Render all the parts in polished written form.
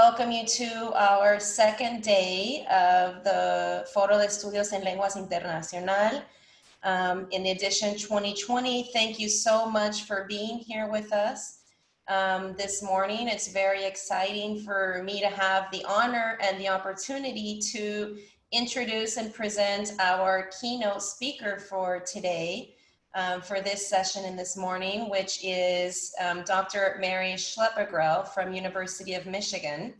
welcome you to our second day of the Foro de Estudios en Lenguas Internacional in the edition 2020. Thank you so much for being here with us this morning. It's very exciting for me to have the honor and the opportunity to introduce and present our keynote speaker for today. For this session in this morning, which is Dr. Mary Schleppegrell from University of Michigan.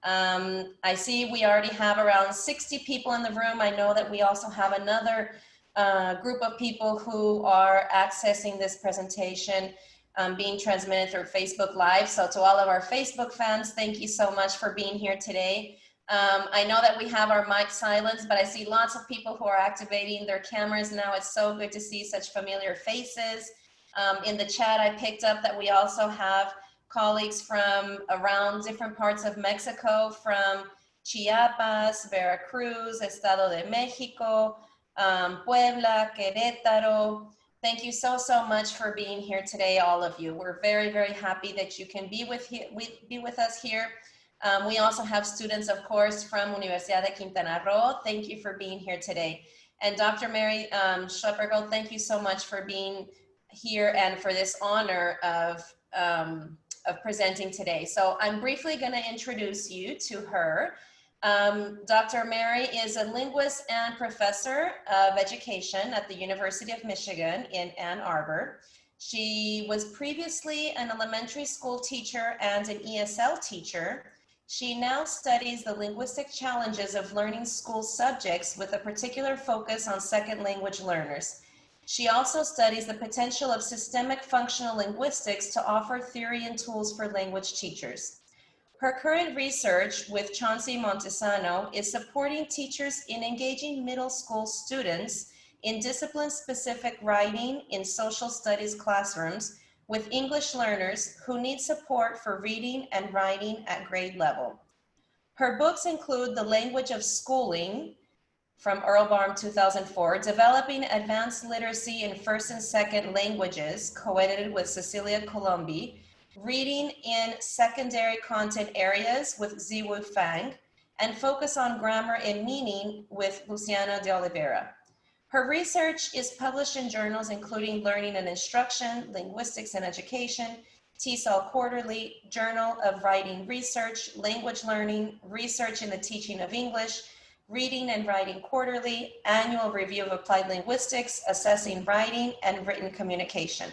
I see we already have around 60 people in the room. I know that we also have another group of people who are accessing this presentation being transmitted through Facebook Live. So to all of our Facebook fans, thank you so much for being here today. I know that we have our mic silenced, but I see lots of people who are activating their cameras now. It's so good to see such familiar faces. In the chat, I picked up that we also have colleagues from around different parts of Mexico, from Chiapas, Veracruz, Estado de Mexico, Puebla, Querétaro. Thank you so much for being here today, all of you. We're very, very happy that you can be with us here. We also have students, of course, from Universidad de Quintana. Thank you for being here today. And Dr. Mary Schleppegrell, thank you so much for being here and for this honor of presenting today. So I'm briefly going to introduce you to her. Dr. Mary is a linguist and professor of education at the University of Michigan in Ann Arbor. She was previously an elementary school teacher and an ESL teacher. She now studies the linguistic challenges of learning school subjects with a particular focus on second language learners. She also studies the potential of systemic functional linguistics to offer theory and tools for language teachers. Her current research with Chauncey Montesano is supporting teachers in engaging middle school students in discipline-specific writing in social studies classrooms with English learners who need support for reading and writing at grade level. Her books include The Language of Schooling from Erlbaum 2004, Developing Advanced Literacy in First and Second Languages, co-edited with Cecilia Colombi, Reading in Secondary Content Areas with Ziwu Fang, and Focus on Grammar and Meaning with Luciana de Oliveira. Her research is published in journals including Learning and Instruction, Linguistics and Education, TESOL Quarterly, Journal of Writing Research, Language Learning, Research in the Teaching of English, Reading and Writing Quarterly, Annual Review of Applied Linguistics, Assessing Writing and Written Communication.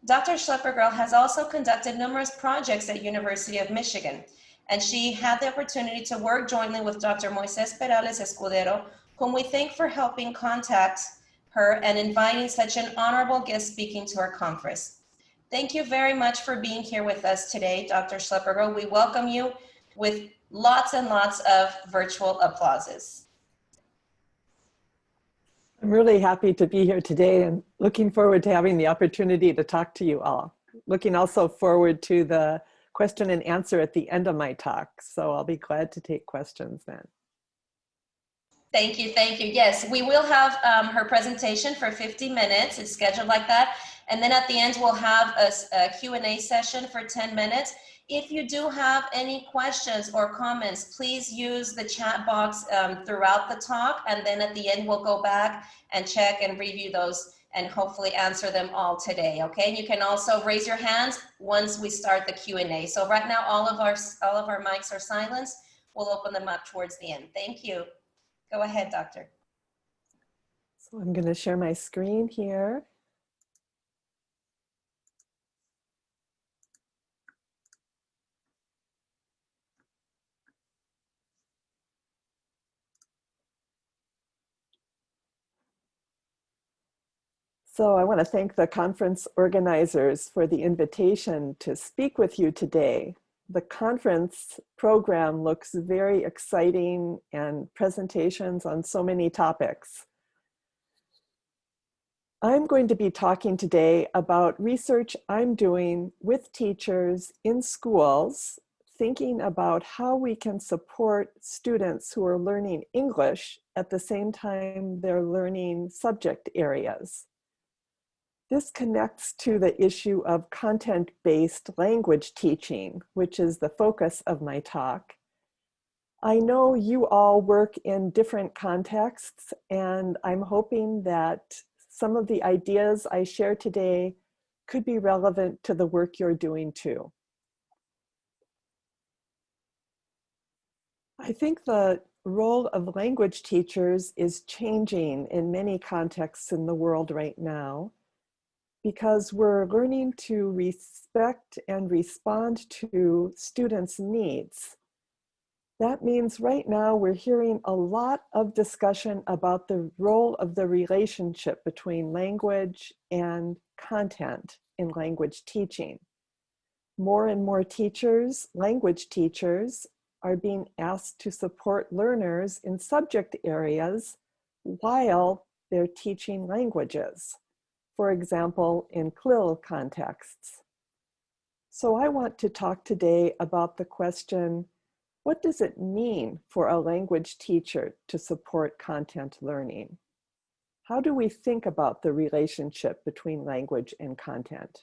Dr. Schleppegrell has also conducted numerous projects at University of Michigan, and she had the opportunity to work jointly with Dr. Moises Perales Escudero, whom we thank for helping contact her and inviting such an honorable guest speaking to our conference. Thank you very much for being here with us today, Dr. Schleppegrell. We welcome you with lots and lots of virtual applauses. I'm really happy to be here today and looking forward to having the opportunity to talk to you all. Looking also forward to the question and answer at the end of my talk, so I'll be glad to take questions then. Thank you, thank you. Yes, we will have her presentation for 50 minutes. It's scheduled like that. And then at the end, we'll have a Q&A session for 10 minutes. If you do have any questions or comments, please use the chat box throughout the talk. And then at the end, we'll go back and check and review those and hopefully answer them all today, okay? And you can also raise your hands once we start the Q&A. So right now, all of our mics are silenced. We'll open them up towards the end. Thank you. Go ahead, Doctor. So I'm going to share my screen here. So I want to thank the conference organizers for the invitation to speak with you today. The conference program looks very exciting and presentations on so many topics. I'm going to be talking today about research I'm doing with teachers in schools, thinking about how we can support students who are learning English at the same time they're learning subject areas. This connects to the issue of content-based language teaching, which is the focus of my talk. I know you all work in different contexts, and I'm hoping that some of the ideas I share today could be relevant to the work you're doing too. I think the role of language teachers is changing in many contexts in the world right now, because we're learning to respect and respond to students' needs. That means right now we're hearing a lot of discussion about the role of the relationship between language and content in language teaching. More and more teachers, language teachers, are being asked to support learners in subject areas while they're teaching languages. For example, in CLIL contexts. So I want to talk today about the question, what does it mean for a language teacher to support content learning? How do we think about the relationship between language and content?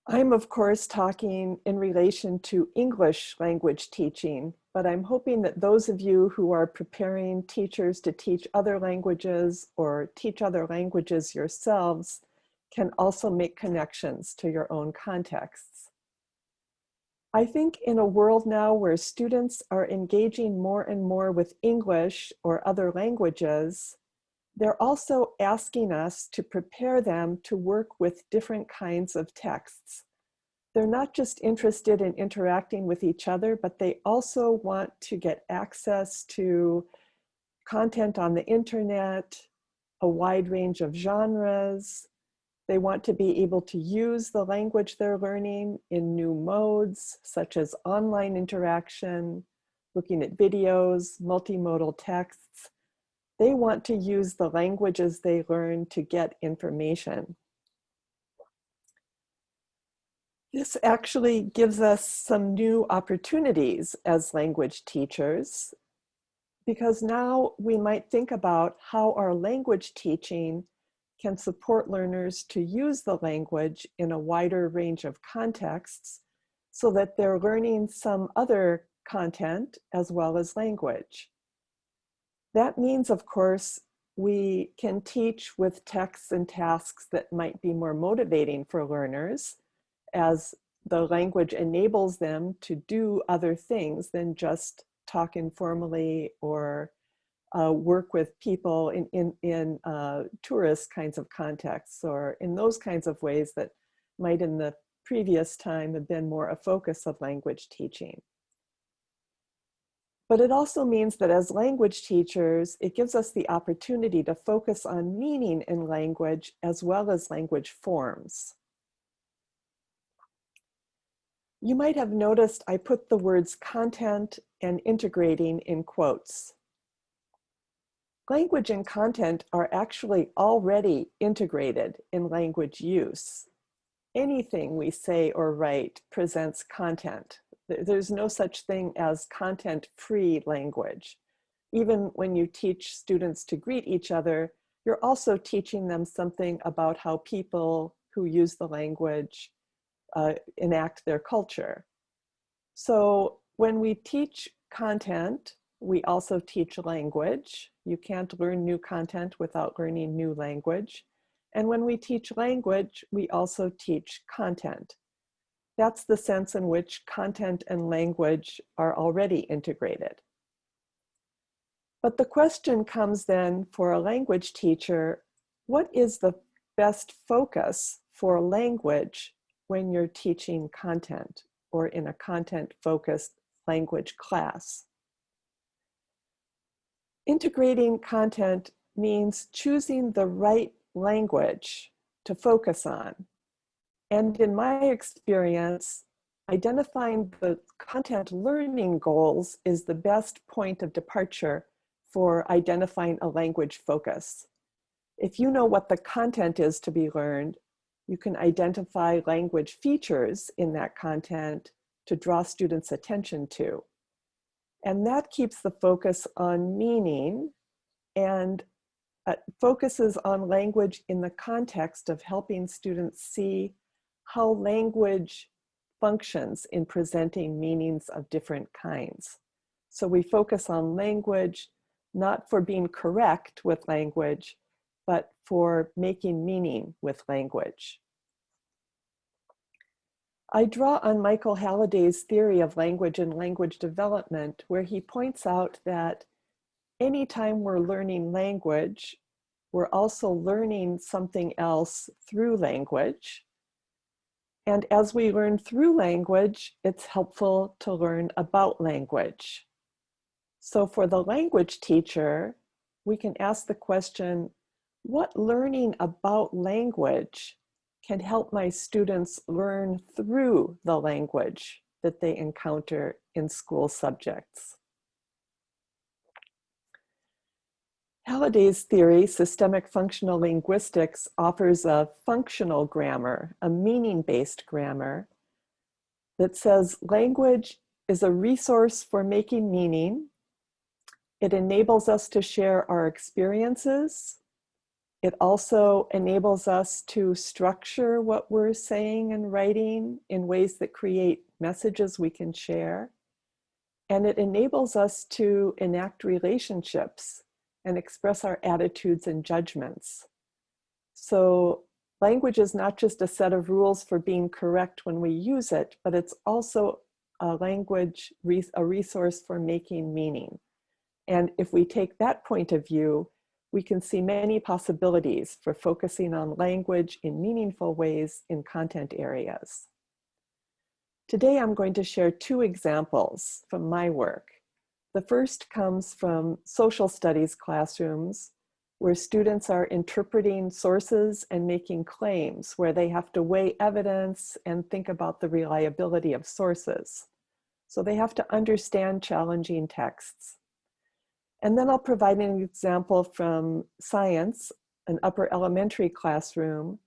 I'm of course talking in relation to English language teaching, but I'm hoping that those of you who are preparing teachers to teach other languages or teach other languages yourselves can also make connections to your own contexts. I think in a world now where students are engaging more and more with English or other languages, they're also asking us to prepare them to work with different kinds of texts. They're not just interested in interacting with each other, but they also want to get access to content on the internet, a wide range of genres. They want to be able to use the language they're learning in new modes, such as online interaction, looking at videos, multimodal texts. They want to use the languages they learn to get information. This actually gives us some new opportunities as language teachers, because now we might think about how our language teaching can support learners to use the language in a wider range of contexts so that they're learning some other content as well as language. That means, of course, we can teach with texts and tasks that might be more motivating for learners, as the language enables them to do other things than just talk informally or work with people in tourist kinds of contexts, or in those kinds of ways that might in the previous time have been more a focus of language teaching. But it also means that as language teachers, it gives us the opportunity to focus on meaning in language as well as language forms. You might have noticed I put the words content and integrating in quotes. Language and content are actually already integrated in language use. Anything we say or write presents content. There's no such thing as content-free language. Even when you teach students to greet each other, you're also teaching them something about how people who use the language enact their culture. So when we teach content, we also teach language. You can't learn new content without learning new language. And when we teach language, we also teach content. That's the sense in which content and language are already integrated. But the question comes then for a language teacher, what is the best focus for language when you're teaching content or in a content-focused language class? Integrating content means choosing the right language to focus on. And in my experience, identifying the content learning goals is the best point of departure for identifying a language focus. If you know what the content is to be learned, you can identify language features in that content to draw students' attention to. And that keeps the focus on meaning and focuses on language in the context of helping students see how language functions in presenting meanings of different kinds. So we focus on language, not for being correct with language, but for making meaning with language. I draw on Michael Halliday's theory of language and language development, where he points out that anytime we're learning language, we're also learning something else through language. And as we learn through language, it's helpful to learn about language. So for the language teacher, we can ask the question, what learning about language can help my students learn through the language that they encounter in school subjects? Halliday's theory, systemic functional linguistics, offers a functional grammar, a meaning-based grammar, that says language is a resource for making meaning. It enables us to share our experiences. It also enables us to structure what we're saying and writing in ways that create messages we can share. And it enables us to enact relationships and express our attitudes and judgments. So language is not just a set of rules for being correct when we use it, but it's also a resource for making meaning. And if we take that point of view, we can see many possibilities for focusing on language in meaningful ways in content areas. Today, I'm going to share two examples from my work. The first comes from social studies classrooms, where students are interpreting sources and making claims, where they have to weigh evidence and think about the reliability of sources. So they have to understand challenging texts. And then I'll provide an example from science, an upper elementary classroom,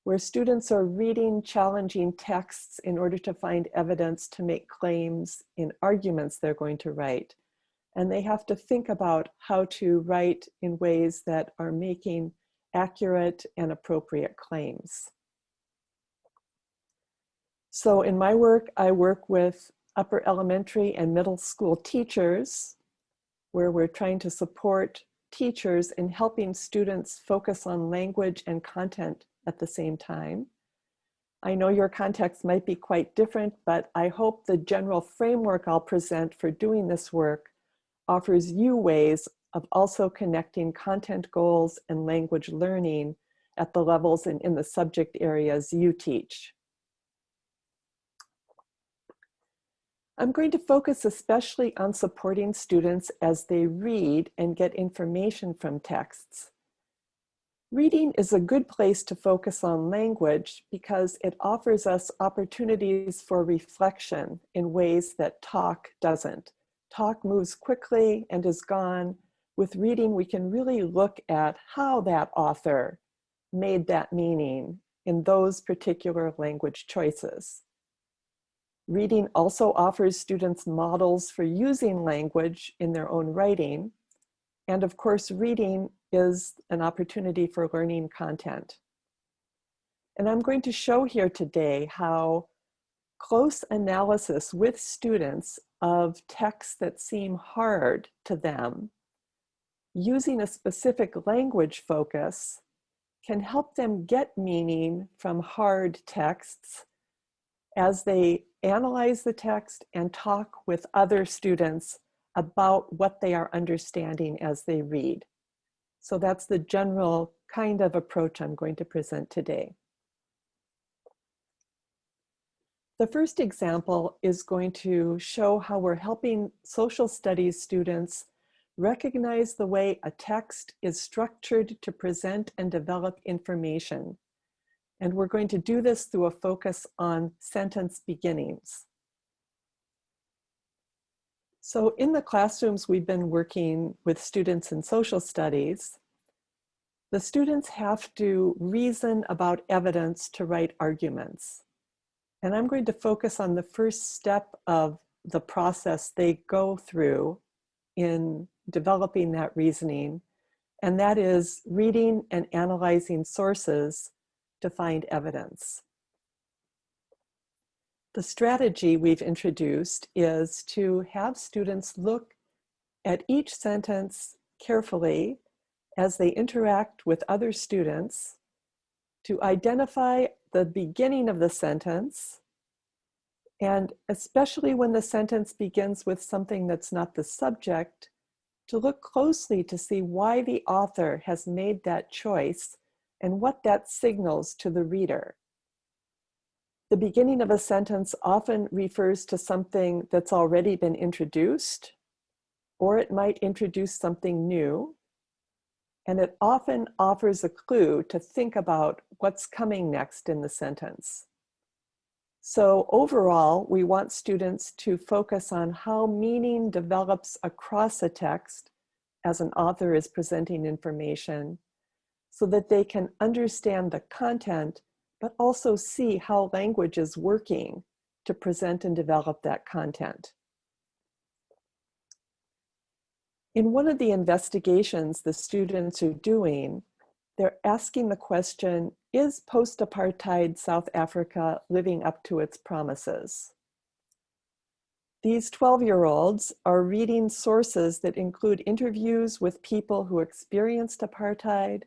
where students are reading challenging texts in order to find evidence to make claims in arguments they're going to write. And they have to think about how to write in ways that are making accurate and appropriate claims. So in my work, I work with upper elementary and middle school teachers, where we're trying to support teachers in helping students focus on language and content at the same time. I know your context might be quite different, but I hope the general framework I'll present for doing this work offers you ways of also connecting content goals and language learning at the levels and in the subject areas you teach. I'm going to focus especially on supporting students as they read and get information from texts. Reading is a good place to focus on language because it offers us opportunities for reflection in ways that talk doesn't. Talk moves quickly and is gone. With reading, we can really look at how that author made that meaning in those particular language choices. Reading also offers students models for using language in their own writing. And of course, reading is an opportunity for learning content. And I'm going to show here today how close analysis with students of texts that seem hard to them, using a specific language focus, can help them get meaning from hard texts as they analyze the text and talk with other students about what they are understanding as they read. So that's the general kind of approach I'm going to present today. The first example is going to show how we're helping social studies students recognize the way a text is structured to present and develop information. And we're going to do this through a focus on sentence beginnings. So in the classrooms we've been working with students in social studies, the students have to reason about evidence to write arguments. And I'm going to focus on the first step of the process they go through in developing that reasoning, and that is reading and analyzing sources to find evidence. The strategy we've introduced is to have students look at each sentence carefully as they interact with other students to identify the beginning of the sentence, and especially when the sentence begins with something that's not the subject, to look closely to see why the author has made that choice and what that signals to the reader. The beginning of a sentence often refers to something that's already been introduced, or it might introduce something new, and it often offers a clue to think about what's coming next in the sentence. So overall, we want students to focus on how meaning develops across a text as an author is presenting information, so that they can understand the content, but also see how language is working to present and develop that content. In one of the investigations the students are doing, they're asking the question, is post-apartheid South Africa living up to its promises? These 12-year-olds are reading sources that include interviews with people who experienced apartheid,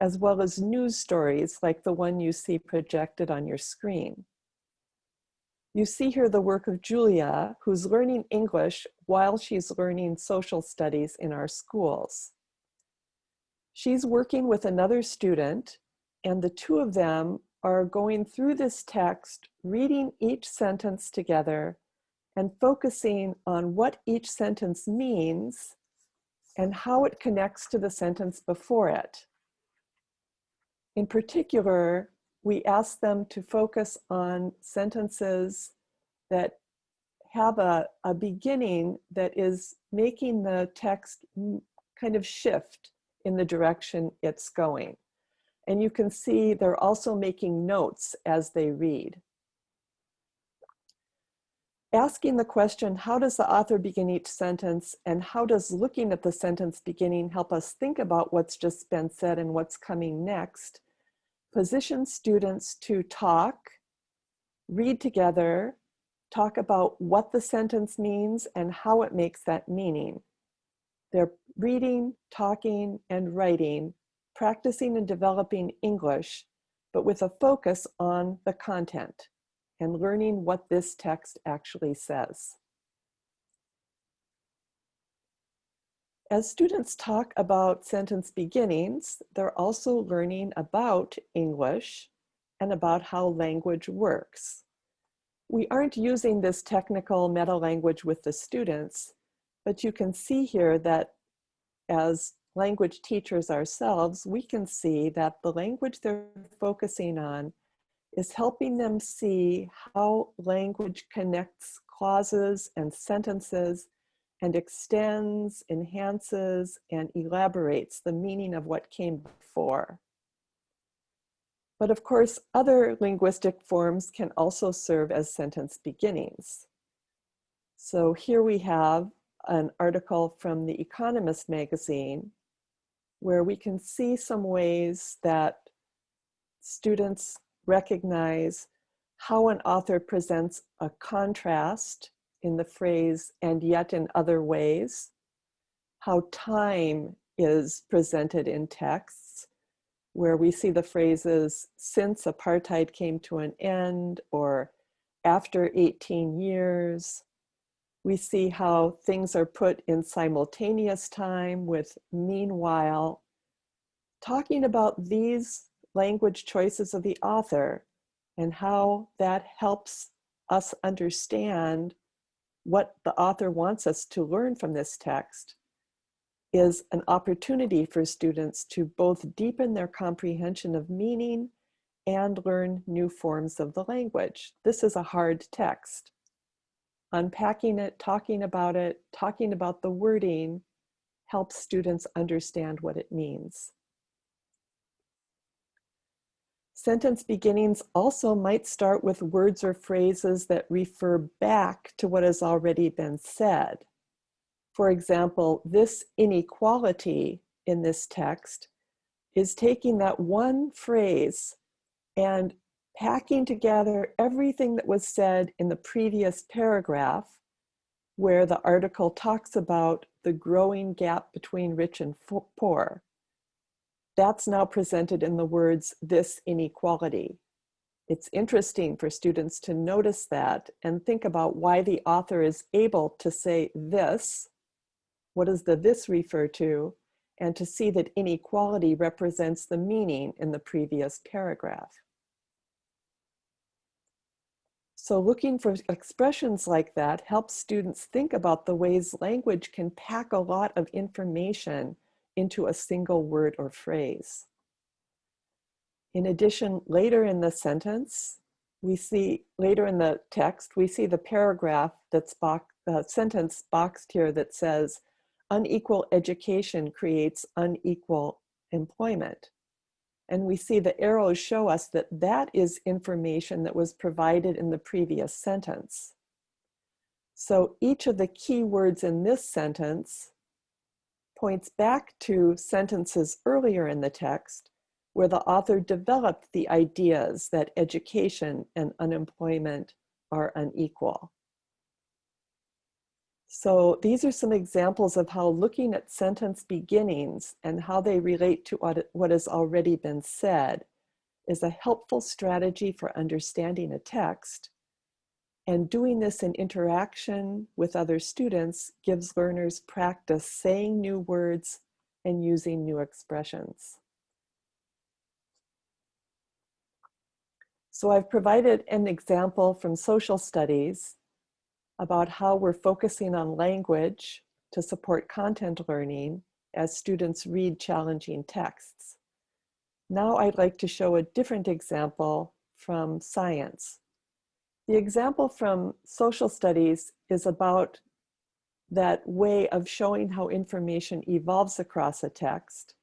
as well as news stories like the one you see projected on your screen. You see here the work of Julia, who's learning English while she's learning social studies in our schools. She's working with another student, and the two of them are going through this text, reading each sentence together and focusing on what each sentence means and how it connects to the sentence before it. In particular, we ask them to focus on sentences that have a beginning that is making the text kind of shift in the direction it's going. And you can see they're also making notes as they read. Asking the question, how does the author begin each sentence, and how does looking at the sentence beginning help us think about what's just been said and what's coming next, positions students to talk, read together, talk about what the sentence means and how it makes that meaning. They're reading, talking, and writing, practicing and developing English, but with a focus on the content and learning what this text actually says. As students talk about sentence beginnings, they're also learning about English and about how language works. We aren't using this technical meta-language with the students, but you can see here that as language teachers ourselves, we can see that the language they're focusing on is helping them see how language connects clauses and sentences and extends, enhances, and elaborates the meaning of what came before. But of course, other linguistic forms can also serve as sentence beginnings. So here we have an article from The Economist magazine where we can see some ways that students recognize how an author presents a contrast in the phrase "and yet in other ways," how time is presented in texts, where we see the phrases "since apartheid came to an end" or "after 18 years." We see how things are put in simultaneous time with "meanwhile." Talking about these language choices of the author and how that helps us understand what the author wants us to learn from this text is an opportunity for students to both deepen their comprehension of meaning and learn new forms of the language. This is a hard text. Unpacking it, talking about the wording helps students understand what it means. Sentence beginnings also might start with words or phrases that refer back to what has already been said. For example, this inequality in this text is taking that one phrase and packing together everything that was said in the previous paragraph, where the article talks about the growing gap between rich and poor. That's now presented in the words, this inequality. It's interesting for students to notice that and think about why the author is able to say this, what does the this refer to, and to see that inequality represents the meaning in the previous paragraph. So looking for expressions like that helps students think about the ways language can pack a lot of information into a single word or phrase. In addition, later in the sentence, later in the text, we see the paragraph that's sentence boxed here that says, unequal education creates unequal employment. And we see the arrows show us that that is information that was provided in the previous sentence. So each of the key words in this sentence points back to sentences earlier in the text where the author developed the ideas that education and unemployment are unequal. So these are some examples of how looking at sentence beginnings and how they relate to what has already been said is a helpful strategy for understanding a text. And doing this in interaction with other students gives learners practice saying new words and using new expressions. So I've provided an example from social studies about how we're focusing on language to support content learning as students read challenging texts. Now I'd like to show a different example from science. The example from social studies is about that way of showing how information evolves across a text.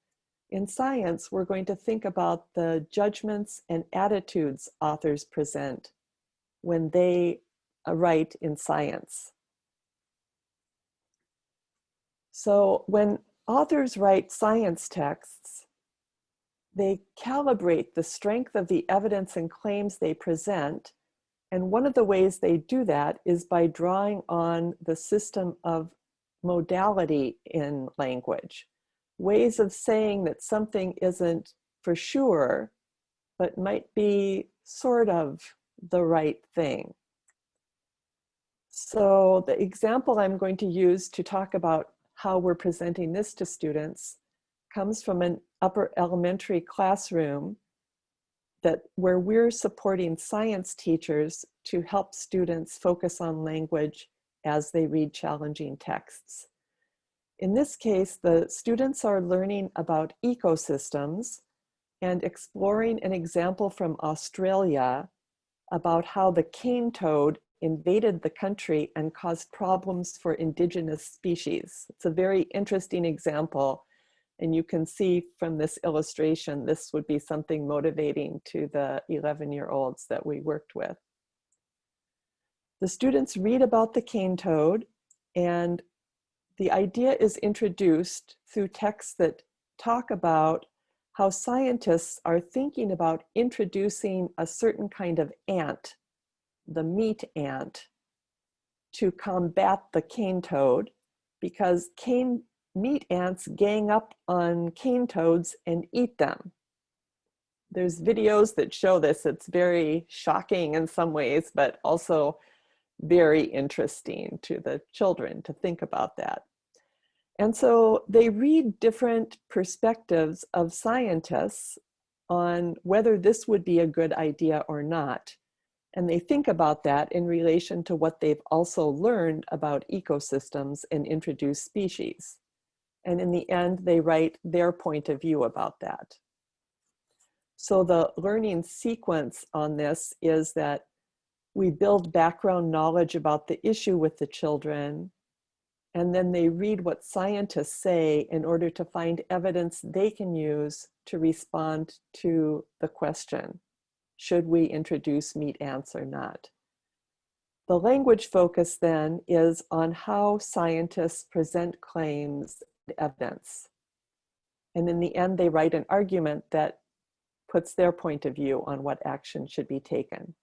In science, we're going to think about the judgments and attitudes authors present when they write in science. So when authors write science texts, they calibrate the strength of the evidence and claims they present. And one of the ways they do that is by drawing on the system of modality in language, ways of saying that something isn't for sure, but might be sort of the right thing. So the example I'm going to use to talk about how we're presenting this to students comes from an upper elementary classroom where we're supporting science teachers to help students focus on language as they read challenging texts. In this case, the students are learning about ecosystems and exploring an example from Australia about how the cane toad invaded the country and caused problems for indigenous species. It's a very interesting example, and you can see from this illustration, this would be something motivating to the 11-year-olds that we worked with. The students read about the cane toad, and the idea is introduced through texts that talk about how scientists are thinking about introducing a certain kind of ant, the meat ant, to combat the cane toad, because meat ants gang up on cane toads and eat them. There's videos that show this. It's very shocking in some ways, but also very interesting to the children to think about that. And so they read different perspectives of scientists on whether this would be a good idea or not. And they think about that in relation to what they've also learned about ecosystems and introduced species. And in the end, they write their point of view about that. So the learning sequence on this is that we build background knowledge about the issue with the children, and then they read what scientists say in order to find evidence they can use to respond to the question, should we introduce meat ants or not? The language focus then is on how scientists present claims and evidence. And in the end, they write an argument that puts their point of view on what action should be taken.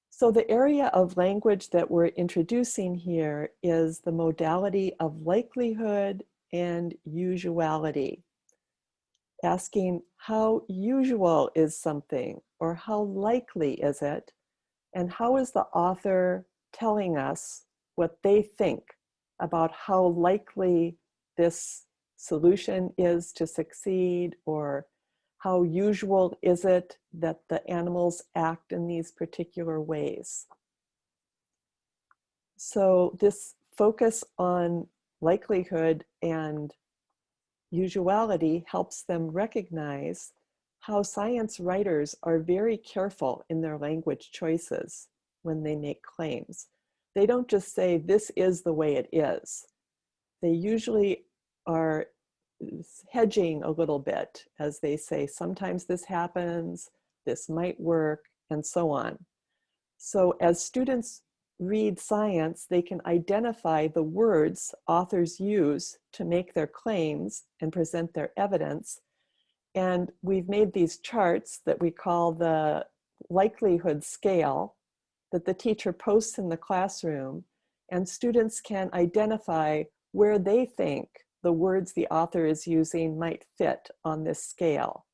So the area of language that we're introducing here is the modality of likelihood and usuality. Asking how usual is something, or how likely is it, and how is the author telling us what they think about how likely this solution is to succeed, or how usual is it that the animals act in these particular ways. So this focus on likelihood and usuality helps them recognize how science writers are very careful in their language choices when they make claims. They don't just say, this is the way it is. They usually are hedging a little bit as they say, sometimes this happens, this might work, and so on. So as students read science, they can identify the words authors use to make their claims and present their evidence. And we've made these charts that we call the likelihood scale that the teacher posts in the classroom, and students can identify where they think the words the author is using might fit on this scale.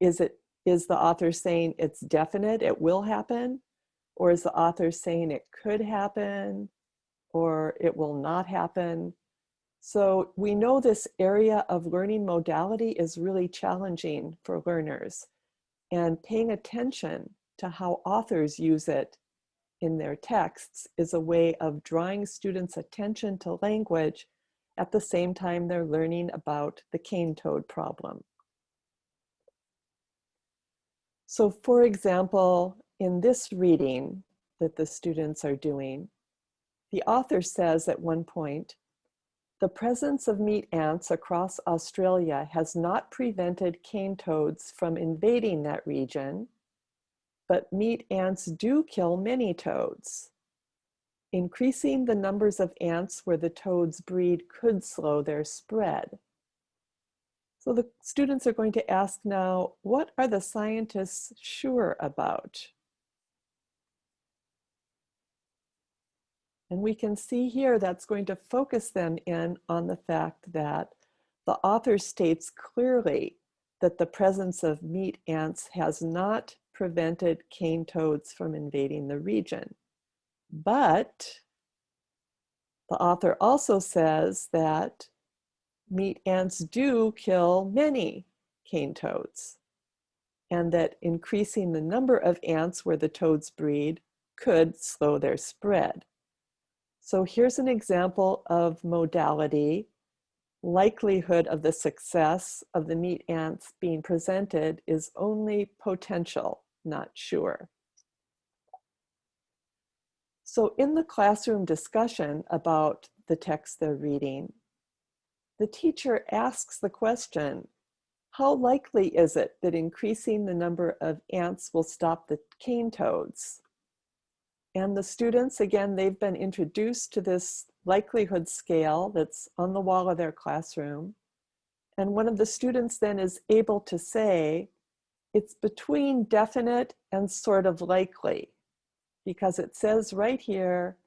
Is the author saying it's definite, it will happen? Or is the author saying it could happen, or it will not happen? So we know this area of learning modality is really challenging for learners, and paying attention to how authors use it in their texts is a way of drawing students' attention to language at the same time they're learning about the cane toad problem. So for example, in this reading that the students are doing, the author says at one point, the presence of meat ants across Australia has not prevented cane toads from invading that region, but meat ants do kill many toads. Increasing the numbers of ants where the toads breed could slow their spread. So the students are going to ask now, what are the scientists sure about? And we can see here that's going to focus them in on the fact that the author states clearly that the presence of meat ants has not prevented cane toads from invading the region. But the author also says that meat ants do kill many cane toads, and that increasing the number of ants where the toads breed could slow their spread. So here's an example of modality. Likelihood of the success of the meat ants being presented is only potential, not sure. So in the classroom discussion about the text they're reading, the teacher asks the question, how likely is it that increasing the number of ants will stop the cane toads? And the students, again, they've been introduced to this likelihood scale that's on the wall of their classroom. And one of the students then is able to say, it's between definite and sort of likely, because it says right here,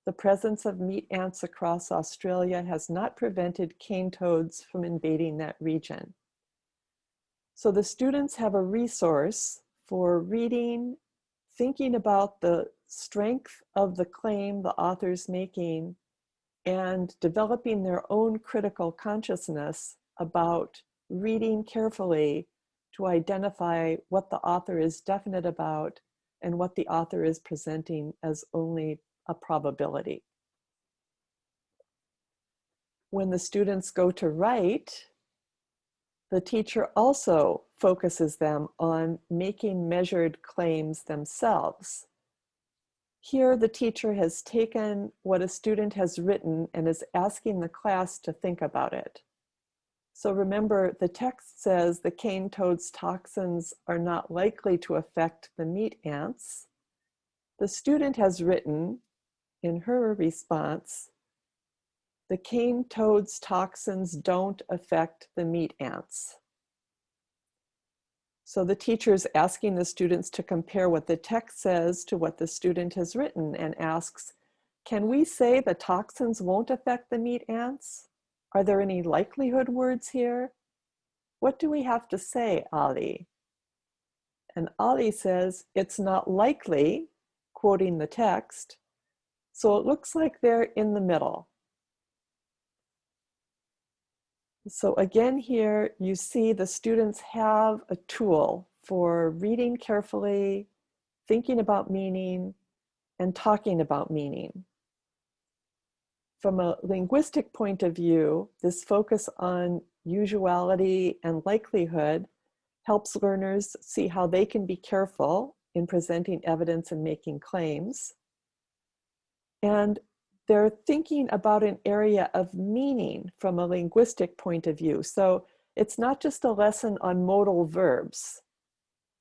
the presence of meat ants across Australia has not prevented cane toads from invading that region. So the students have a resource for reading, thinking about the strength of the claim the author's making, and developing their own critical consciousness about reading carefully to identify what the author is definite about and what the author is presenting as only a probability. When the students go to write, the teacher also focuses them on making measured claims themselves. Here, the teacher has taken what a student has written and is asking the class to think about it. So remember, the text says the cane toad's toxins are not likely to affect the meat ants. The student has written, in her response, The cane toad's toxins don't affect the meat ants. So the teacher is asking the students to compare what the text says to what the student has written and asks, can we say the toxins won't affect the meat ants? Are there any likelihood words here? What do we have to say, Ali? And Ali says, it's not likely, quoting the text, so it looks like they're in the middle. So again here, you see the students have a tool for reading carefully, thinking about meaning, and talking about meaning. From a linguistic point of view, this focus on usuality and likelihood helps learners see how they can be careful in presenting evidence and making claims. And they're thinking about an area of meaning from a linguistic point of view. So it's not just a lesson on modal verbs.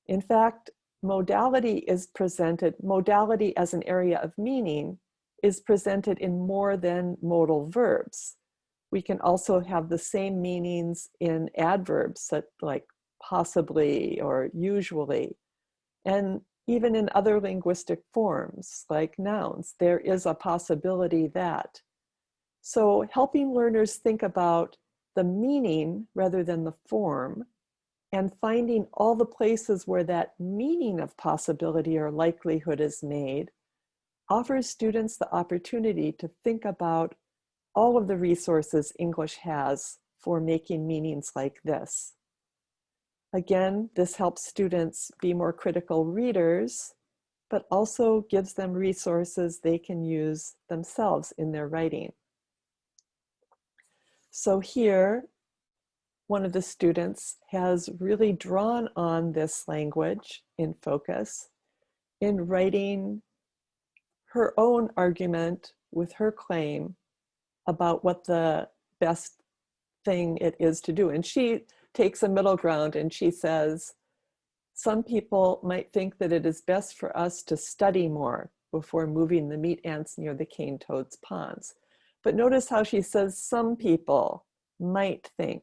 In fact, modality is presented, modality as an area of meaning is presented in more than modal verbs. We can also have the same meanings in adverbs, such like possibly or usually. And even in other linguistic forms, like nouns, there is a possibility that. So helping learners think about the meaning rather than the form, and finding all the places where that meaning of possibility or likelihood is made, offers students the opportunity to think about all of the resources English has for making meanings like this. Again, this helps students be more critical readers, but also gives them resources they can use themselves in their writing. So here, one of the students has really drawn on this language in focus in writing her own argument with her claim about what the best thing it is to do. And she takes a middle ground and she says, some people might think that it is best for us to study more before moving the meat ants near the cane toad's ponds. But notice how she says some people might think.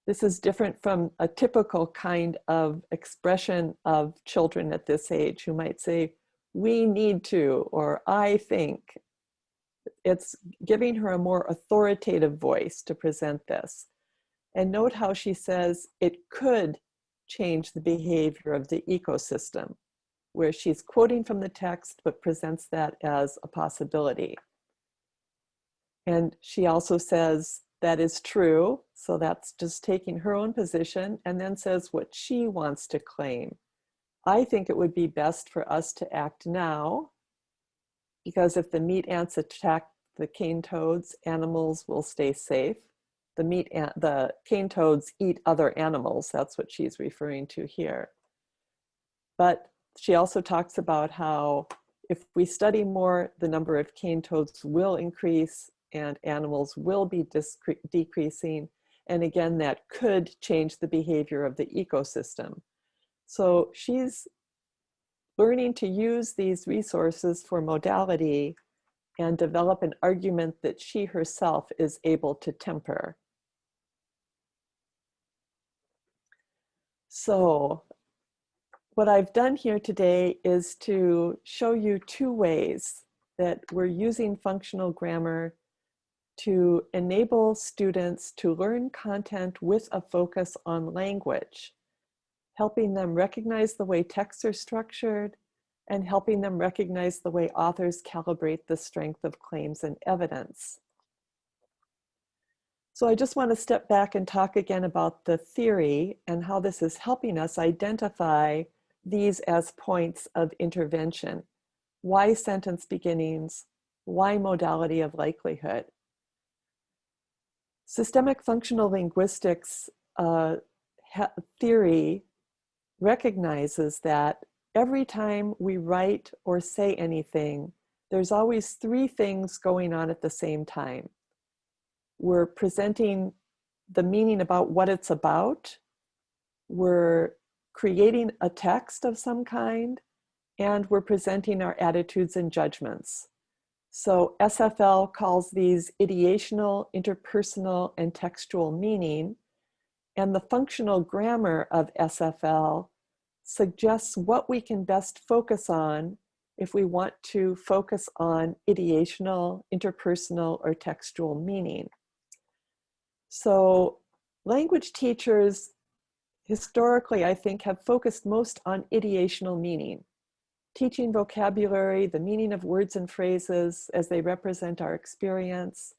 This is different from a typical kind of expression of children at this age who might say, we need to, or I think. It's giving her a more authoritative voice to present this. And note how she says it could change the behavior of the ecosystem, where she's quoting from the text but presents that as a possibility. And she also says that is true, so that's just taking her own position, and then says what she wants to claim. I think it would be best for us to act now, because if the meat ants attack the cane toads, animals will stay safe. The cane toads eat other animals. That's what she's referring to here. But she also talks about how if we study more, the number of cane toads will increase and animals will be decreasing. And again, that could change the behavior of the ecosystem. So she's learning to use these resources for modality and develop an argument that she herself is able to temper. So what I've done here today is to show you two ways that we're using functional grammar to enable students to learn content with a focus on language, helping them recognize the way texts are structured and helping them recognize the way authors calibrate the strength of claims and evidence. So I just want to step back and talk again about the theory and how this is helping us identify these as points of intervention. Why sentence beginnings? Why modality of likelihood? Systemic functional linguistics theory recognizes that every time we write or say anything, there's always three things going on at the same time. We're presenting the meaning about what it's about, we're creating a text of some kind, and we're presenting our attitudes and judgments. So SFL calls these ideational, interpersonal, and textual meaning, and the functional grammar of SFL suggests what we can best focus on if we want to focus on ideational, interpersonal, or textual meaning. So language teachers historically, I think, have focused most on ideational meaning, teaching vocabulary, the meaning of words and phrases as they represent our experience.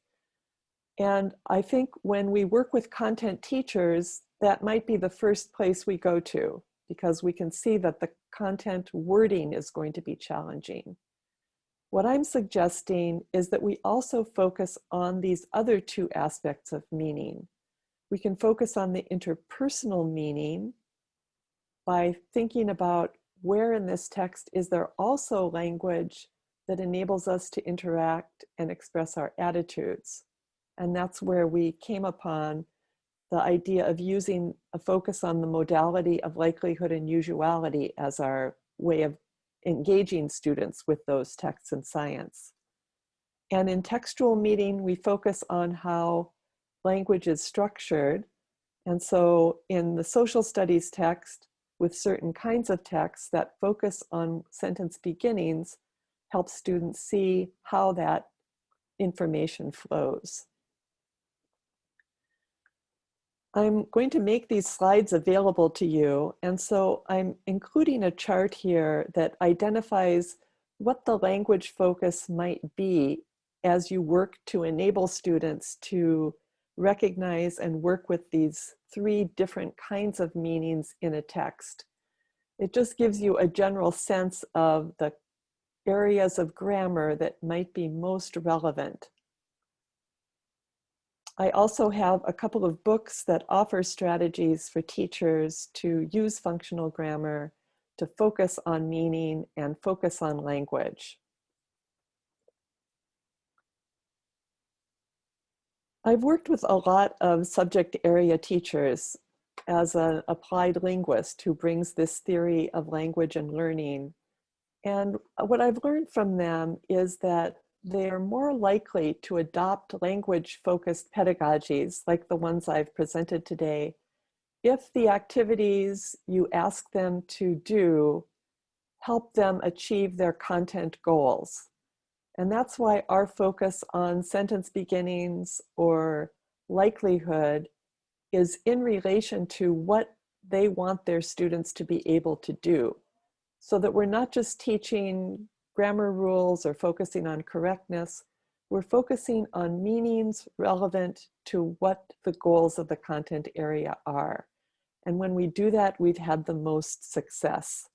And I think when we work with content teachers, that might be the first place we go to, because we can see that the content wording is going to be challenging. What I'm suggesting is that we also focus on these other two aspects of meaning. We can focus on the interpersonal meaning by thinking about where in this text is there also language that enables us to interact and express our attitudes. And that's where we came upon the idea of using a focus on the modality of likelihood and usuality as our way of engaging students with those texts in science. And in textual meaning, we focus on how language is structured. And so in the social studies text, with certain kinds of texts that focus on sentence beginnings, help students see how that information flows. I'm going to make these slides available to you, and so I'm including a chart here that identifies what the language focus might be as you work to enable students to recognize and work with these three different kinds of meanings in a text. It just gives you a general sense of the areas of grammar that might be most relevant. I also have a couple of books that offer strategies for teachers to use functional grammar to focus on meaning and focus on language. I've worked with a lot of subject area teachers as an applied linguist who brings this theory of language and learning. And what I've learned from them is that they are more likely to adopt language-focused pedagogies like the ones I've presented today if the activities you ask them to do help them achieve their content goals. And that's why our focus on sentence beginnings or likelihood is in relation to what they want their students to be able to do, so that we're not just teaching grammar rules or focusing on correctness, we're focusing on meanings relevant to what the goals of the content area are. And when we do that, we've had the most success.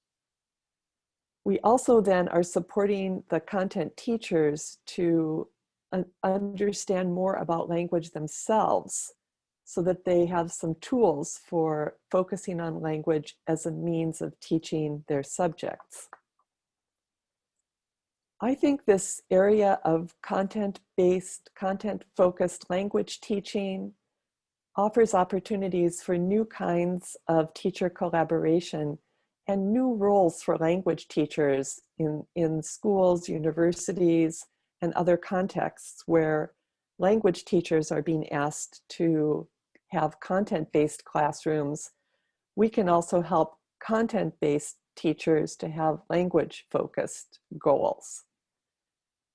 We also then are supporting the content teachers to understand more about language themselves, so that they have some tools for focusing on language as a means of teaching their subjects. I think this area of content-based, content-focused language teaching offers opportunities for new kinds of teacher collaboration and new roles for language teachers in schools, universities, and other contexts where language teachers are being asked to have content-based classrooms. We can also help content-based teachers to have language-focused goals.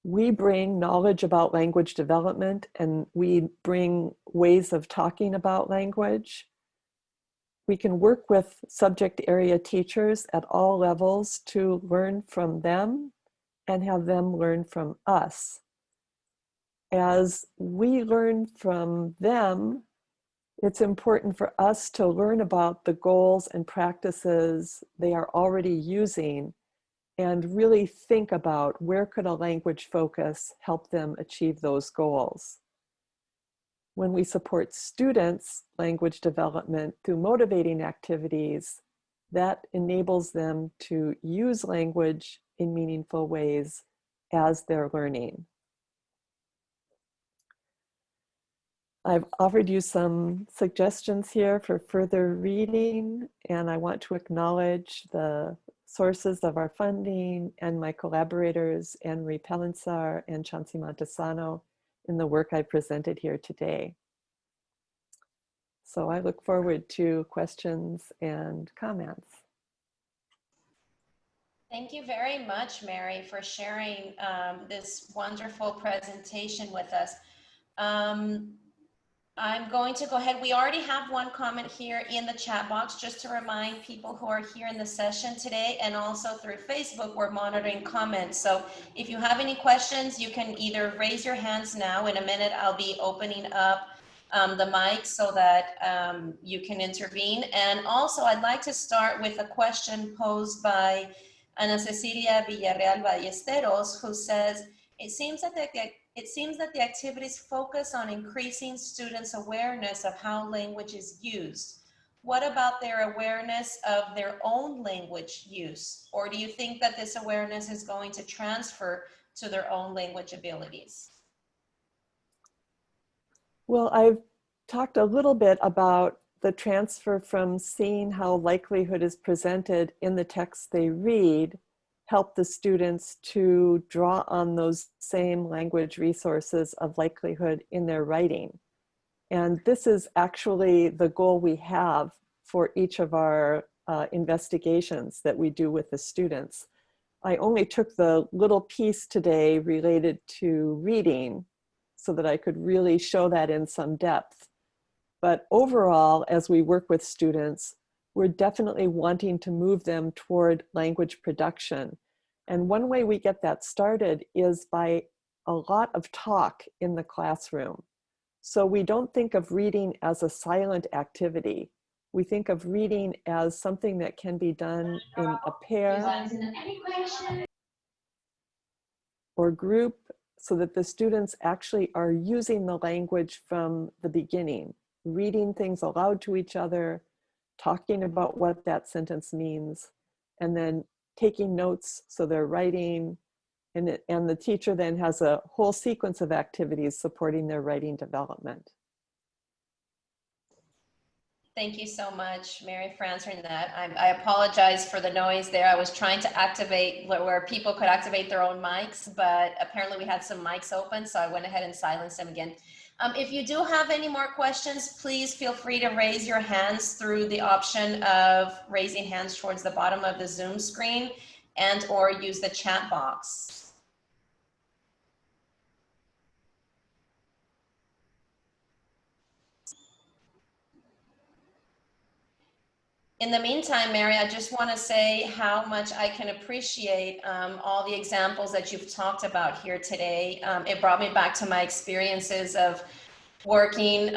We bring knowledge about language development, and we bring ways of talking about language. We can work with subject area teachers at all levels to learn from them and have them learn from us. As we learn from them, it's important for us to learn about the goals and practices they are already using and really think about where could a language focus help them achieve those goals. When we support students' language development through motivating activities, that enables them to use language in meaningful ways as they're learning. I've offered you some suggestions here for further reading, and I want to acknowledge the sources of our funding, and my collaborators, Anne-Marie Pellinsar and Chansi Montesano, in the work I presented here today. So I look forward to questions and comments. Thank you very much, Mary, for sharing this wonderful presentation with us. I'm going to go ahead. We already have one comment here in the chat box, just to remind people who are here in the session today, and also through Facebook, we're monitoring comments. So if you have any questions, you can either raise your hands now. In a minute, I'll be opening up the mic so that you can intervene. And also, I'd like to start with a question posed by Ana Cecilia Villarreal Ballesteros, who says, it seems that the activities focus on increasing students' awareness of how language is used. What about their awareness of their own language use? Or do you think that this awareness is going to transfer to their own language abilities? Well, I've talked a little bit about the transfer from seeing how likelihood is presented in the text they read, help the students to draw on those same language resources of likelihood in their writing. And this is actually the goal we have for each of our investigations that we do with the students. I only took the little piece today related to reading so that I could really show that in some depth. But overall, as we work with students, we're definitely wanting to move them toward language production. And one way we get that started is by a lot of talk in the classroom. So we don't think of reading as a silent activity. We think of reading as something that can be done in a pair or group, so that the students actually are using the language from the beginning, reading things aloud to each other, talking about what that sentence means, and then taking notes so they're writing, and the teacher then has a whole sequence of activities supporting their writing development. Thank you so much, Mary, for answering that. I apologize for the noise there. I was trying to activate where people could activate their own mics, but apparently we had some mics open, so I went ahead and silenced them again. If you do have any more questions, please feel free to raise your hands through the option of raising hands towards the bottom of the Zoom screen, and or use the chat box. In the meantime, Mary, I just want to say how much I can appreciate all the examples that you've talked about here today. It brought me back to my experiences of working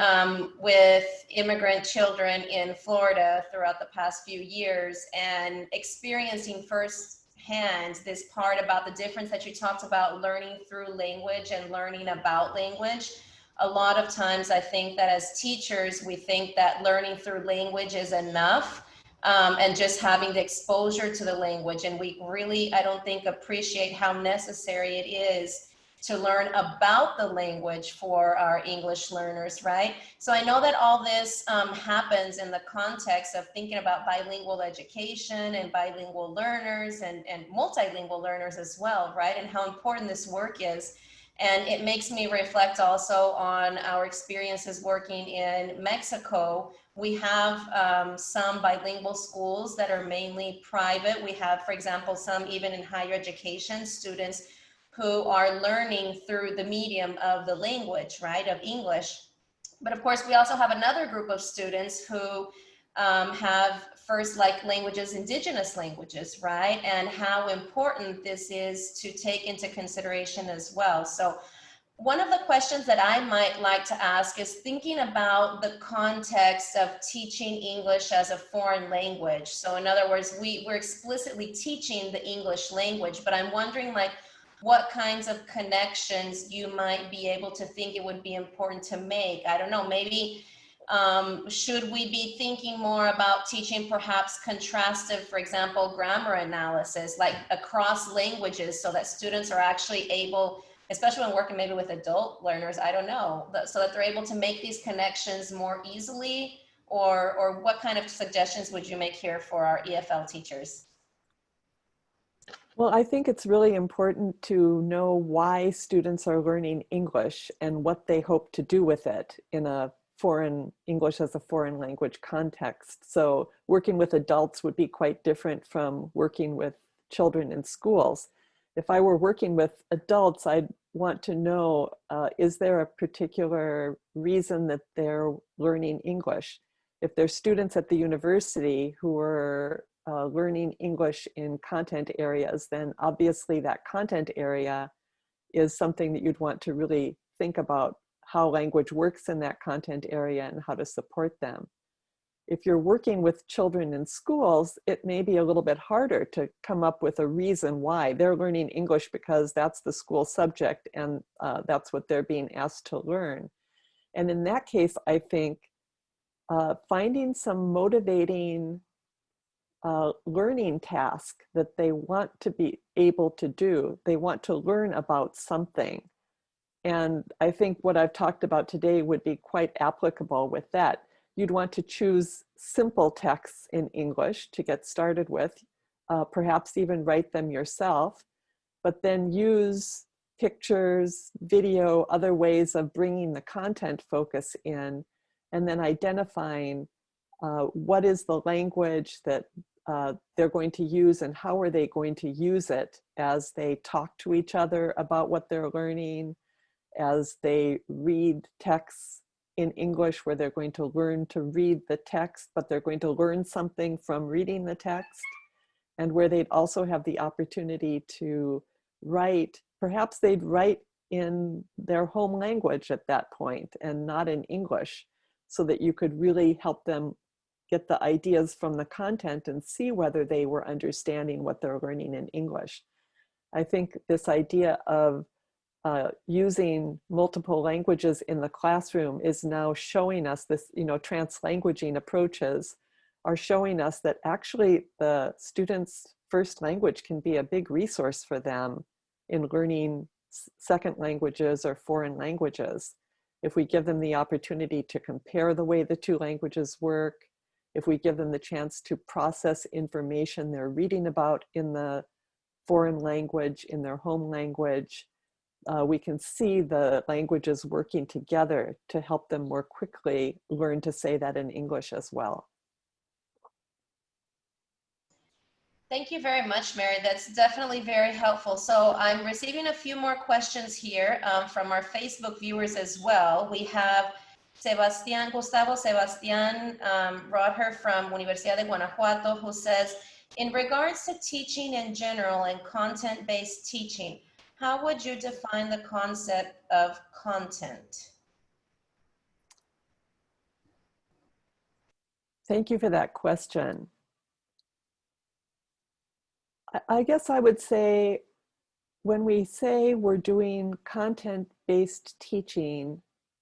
with immigrant children in Florida throughout the past few years, and experiencing firsthand this part about the difference that you talked about, learning through language and learning about language. A lot of times I think that as teachers, we think that learning through language is enough. And just having the exposure to the language. And we really, I don't think, appreciate how necessary it is to learn about the language for our English learners, right? So I know that all this happens in the context of thinking about bilingual education and bilingual learners and multilingual learners as well, right? And how important this work is. And it makes me reflect also on our experiences working in Mexico. We have some bilingual schools that are mainly private. We have, for example, some even in higher education, students who are learning through the medium of the language, right, of English. But of course, we also have another group of students who have first like languages, indigenous languages, right? And how important this is to take into consideration as well. So one of the questions that I might like to ask is thinking about the context of teaching English as a foreign language. So in other words, we're explicitly teaching the English language, but I'm wondering like what kinds of connections you might be able to think it would be important to make. I don't know, maybe should we be thinking more about teaching perhaps contrastive, for example, grammar analysis, like across languages, so that students are actually able, especially when working maybe with adult learners, I don't know, so that they're able to make these connections more easily? Or what kind of suggestions would you make here for our EFL teachers? Well, I think it's really important to know why students are learning English and what they hope to do with it in a foreign English as a foreign language context. So working with adults would be quite different from working with children in schools. If I were working with adults, I'd want to know, is there a particular reason that they're learning English? If there's students at the university who are learning English in content areas, then obviously that content area is something that you'd want to really think about how language works in that content area and how to support them. If you're working with children in schools, it may be a little bit harder to come up with a reason why they're learning English because that's the school subject and that's what they're being asked to learn. And in that case, I think finding some motivating learning task that they want to be able to do. They want to learn about something. And I think what I've talked about today would be quite applicable with that. You'd want to choose simple texts in English to get started with, perhaps even write them yourself, but then use pictures, video, other ways of bringing the content focus in, and then identifying what is the language that they're going to use and how are they going to use it as they talk to each other about what they're learning, as they read texts in English where they're going to learn to read the text, but they're going to learn something from reading the text, and where they'd also have the opportunity to write. Perhaps they'd write in their home language at that point and not in English, so that you could really help them get the ideas from the content and see whether they were understanding what they're learning in English. I think this idea of using multiple languages in the classroom is now showing us this, translanguaging approaches are showing us that actually the students' first language can be a big resource for them in learning second languages or foreign languages. If we give them the opportunity to compare the way the two languages work, if we give them the chance to process information they're reading about in the foreign language, in their home language, we can see the languages working together to help them more quickly learn to say that in English as well. Thank you very much, Mary. That's definitely very helpful. So I'm receiving a few more questions here from our Facebook viewers as well. We have Gustavo Sebastián Rodher from Universidad de Guanajuato, who says, in regards to teaching in general and content-based teaching, how would you define the concept of content? Thank you for that question. I guess I would say, when we say we're doing content-based teaching,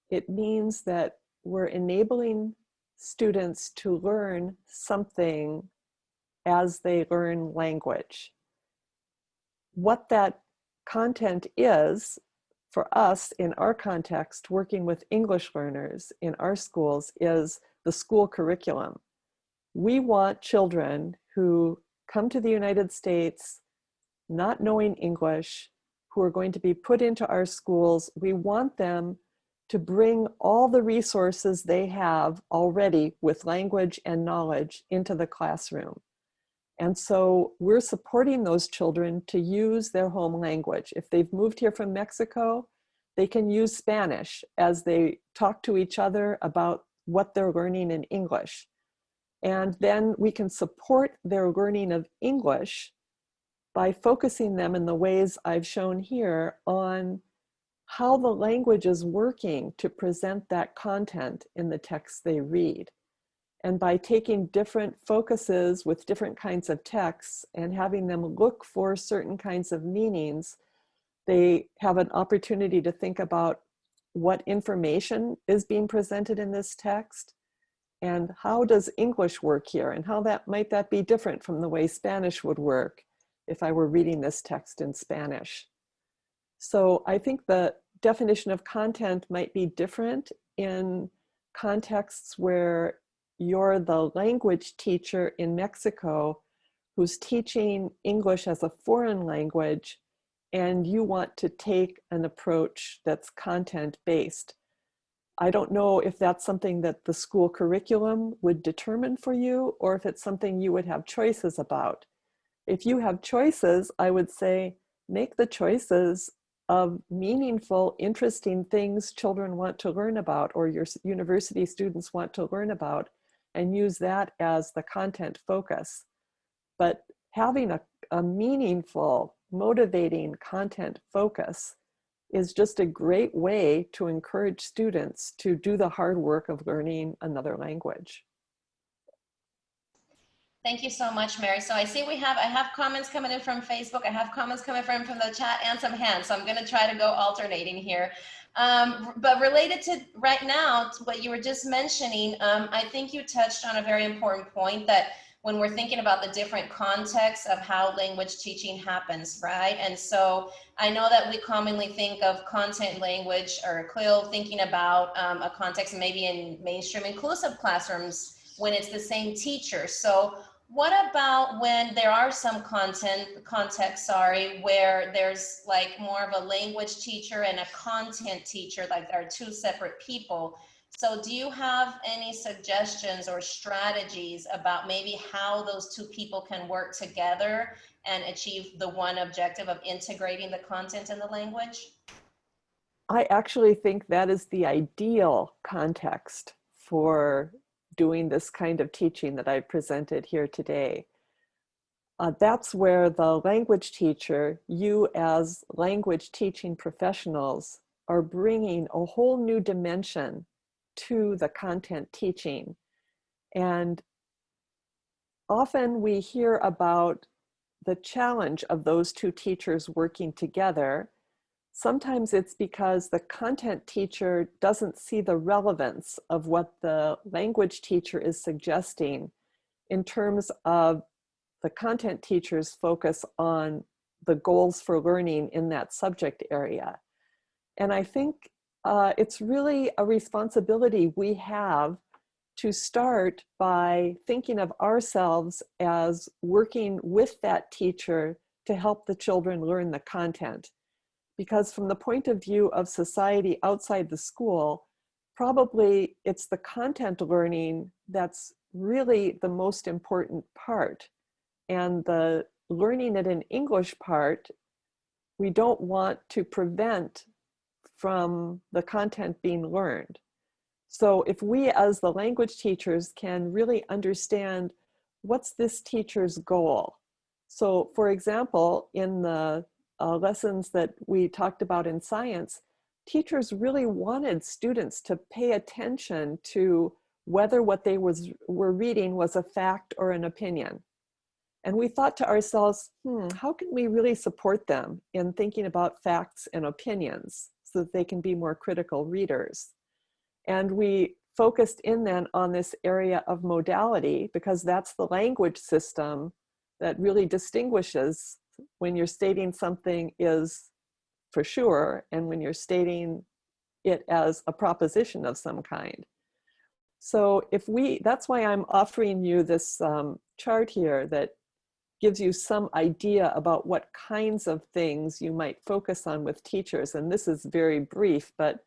it means that we're enabling students to learn something as they learn language. What that content is, for us in our context, working with English learners in our schools, is the school curriculum. We want children who come to the United States not knowing English, who are going to be put into our schools. We want them to bring all the resources they have already with language and knowledge into the classroom. And so we're supporting those children to use their home language. If they've moved here from Mexico, they can use Spanish as they talk to each other about what they're learning in English. And then we can support their learning of English by focusing them in the ways I've shown here on how the language is working to present that content in the text they read. And by taking different focuses with different kinds of texts and having them look for certain kinds of meanings, they have an opportunity to think about what information is being presented in this text, and how does English work here, and how might that be different from the way Spanish would work if I were reading this text in Spanish. So I think the definition of content might be different in contexts where you're the language teacher in Mexico who's teaching English as a foreign language, and you want to take an approach that's content-based. I don't know if that's something that the school curriculum would determine for you, or if it's something you would have choices about. If you have choices, I would say make the choices of meaningful, interesting things children want to learn about, or your university students want to learn about, and use that as the content focus. But having a meaningful, motivating content focus is just a great way to encourage students to do the hard work of learning another language. Thank you so much, Mary. So I see I have comments coming in from Facebook, I have comments coming from the chat, and some hands. So I'm gonna try to go alternating here. But related to right now, to what you were just mentioning, I think you touched on a very important point, that when we're thinking about the different contexts of how language teaching happens, right? And so I know that we commonly think of content language, or CLIL, thinking about a context maybe in mainstream inclusive classrooms when it's the same teacher. So what about when there are some contexts, where there's like more of a language teacher and a content teacher, like there are two separate people? So do you have any suggestions or strategies about maybe how those two people can work together and achieve the one objective of integrating the content in the language? I actually think that is the ideal context for doing this kind of teaching that I presented here today. That's where the language teacher, you as language teaching professionals, are bringing a whole new dimension to the content teaching. And often we hear about the challenge of those two teachers working together. Sometimes it's because the content teacher doesn't see the relevance of what the language teacher is suggesting in terms of the content teacher's focus on the goals for learning in that subject area. And I think it's really a responsibility we have to start by thinking of ourselves as working with that teacher to help the children learn the content. Because from the point of view of society outside the school, probably it's the content learning that's really the most important part. And the learning it in English part, we don't want to prevent from the content being learned. So if we as the language teachers can really understand what's this teacher's goal. So for example, in the lessons that we talked about in science, teachers really wanted students to pay attention to whether what they were reading was a fact or an opinion. And we thought to ourselves, how can we really support them in thinking about facts and opinions so that they can be more critical readers? And we focused in then on this area of modality, because that's the language system that really distinguishes when you're stating something is for sure and when you're stating it as a proposition of some kind. So that's why I'm offering you this chart here that gives you some idea about what kinds of things you might focus on with teachers. And this is very brief, but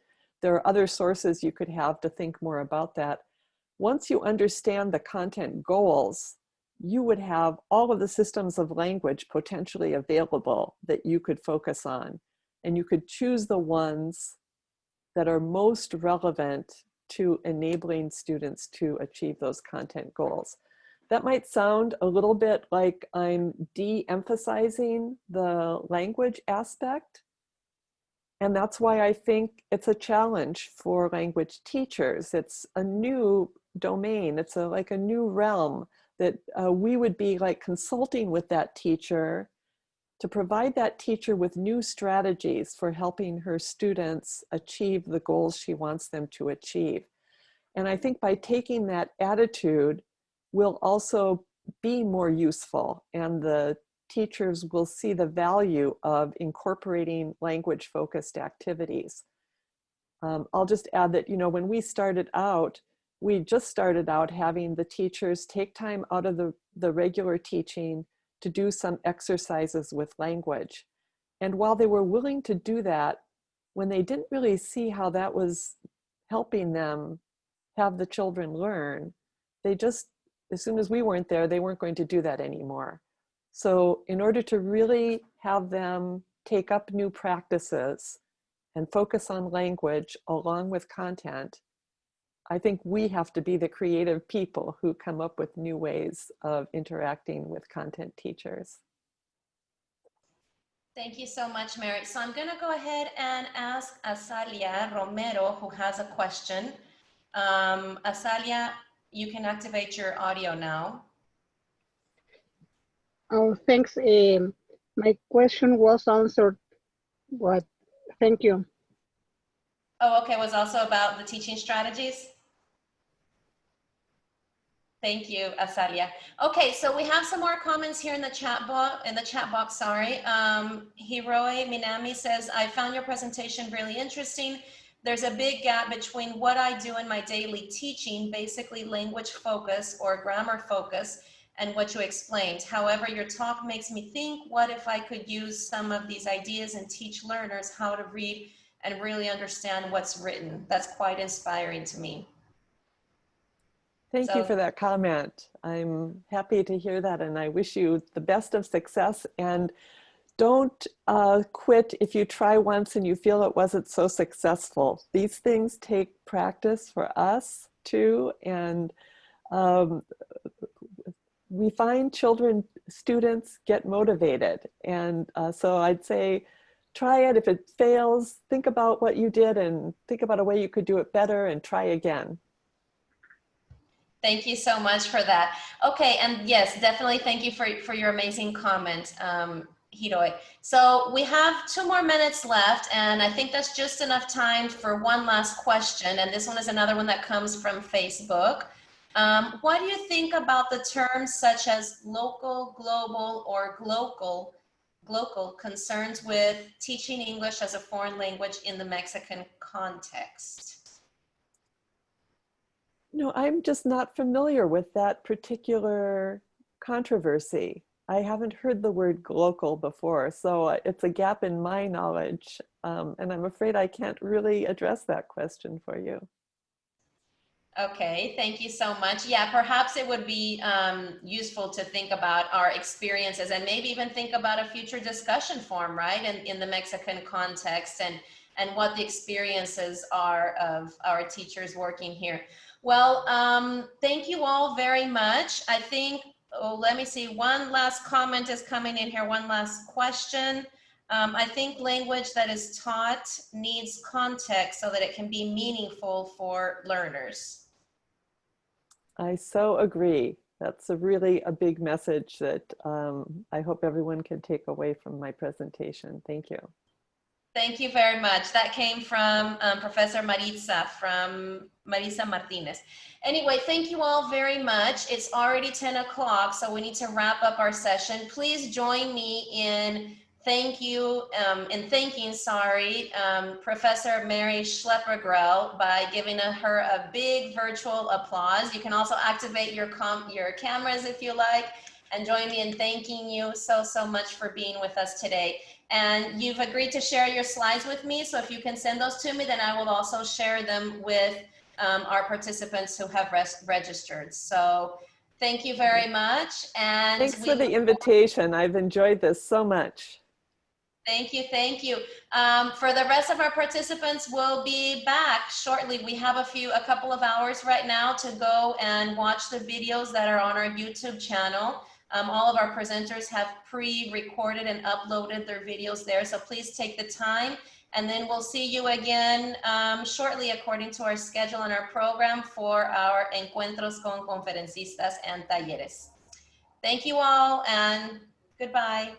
there are other sources you could have to think more about that. Once you understand the content goals, you would have all of the systems of language potentially available that you could focus on. And you could choose the ones that are most relevant to enabling students to achieve those content goals. That might sound a little bit like I'm de-emphasizing the language aspect. And that's why I think it's a challenge for language teachers. It's a new domain. It's like a new realm that we would be like consulting with that teacher to provide that teacher with new strategies for helping her students achieve the goals she wants them to achieve. And I think by taking that attitude, we'll also be more useful, and the teachers will see the value of incorporating language-focused activities. I'll just add that, when we started out, we just started out having the teachers take time out of the regular teaching to do some exercises with language. And while they were willing to do that, when they didn't really see how that was helping them have the children learn, they just, as soon as we weren't there, they weren't going to do that anymore. So in order to really have them take up new practices and focus on language along with content, I think we have to be the creative people who come up with new ways of interacting with content teachers. Thank you so much, Mary. So I'm going to go ahead and ask Azalia Romero, who has a question. Azalia, you can activate your audio now. Oh, thanks. My question was answered. What? Thank you. Oh, okay. It was also about the teaching strategies. Thank you, Azalia. Okay, so we have some more comments here in the chat box. Sorry, Hiroi Minami says, "I found your presentation really interesting. There's a big gap between what I do in my daily teaching, basically language focus or grammar focus, and what you explained. However, your talk makes me think, what if I could use some of these ideas and teach learners how to read and really understand what's written? That's quite inspiring to me." Thank you for that comment. I'm happy to hear that, and I wish you the best of success. And don't quit if you try once and you feel it wasn't so successful. These things take practice for us too, and we find students get motivated. And so I'd say, try it. If it fails, think about what you did and think about a way you could do it better and try again. Thank you so much for that. Okay, and yes, definitely thank you for your amazing comment, Hiroi. So we have 2 more minutes left, and I think that's just enough time for one last question. And this one is another one that comes from Facebook. What do you think about the terms such as local, global, or glocal concerns with teaching English as a foreign language in the Mexican context? No, I'm just not familiar with that particular controversy. I haven't heard the word glocal before, so it's a gap in my knowledge, and I'm afraid I can't really address that question for you. Okay, thank you so much. Yeah, perhaps it would be useful to think about our experiences and maybe even think about a future discussion forum, right, in the Mexican context, and what the experiences are of our teachers working here. Well, thank you all very much. I think, let me see, one last comment is coming in here, one last question. I think language that is taught needs context so that it can be meaningful for learners. I so agree. That's really a big message that I hope everyone can take away from my presentation. Thank you. Thank you very much. That came from Professor Maritza Martinez. Anyway, thank you all very much. It's already 10 o'clock, so we need to wrap up our session. Please join me in thanking Professor Mary Schleppegrell by giving her a big virtual applause. You can also activate your cameras if you like, and join me in thanking you so much for being with us today. And you've agreed to share your slides with me, so if you can send those to me, then I will also share them with our participants who have registered. So thank you very much. And thanks for the invitation. I've enjoyed this so much. Thank you, thank you. For the rest of our participants, we'll be back shortly. We have a couple of hours right now to go and watch the videos that are on our YouTube channel. All of our presenters have pre-recorded and uploaded their videos there, so please take the time, and then we'll see you again shortly according to our schedule and our program for our Encuentros con Conferencistas and Talleres. Thank you all, and goodbye.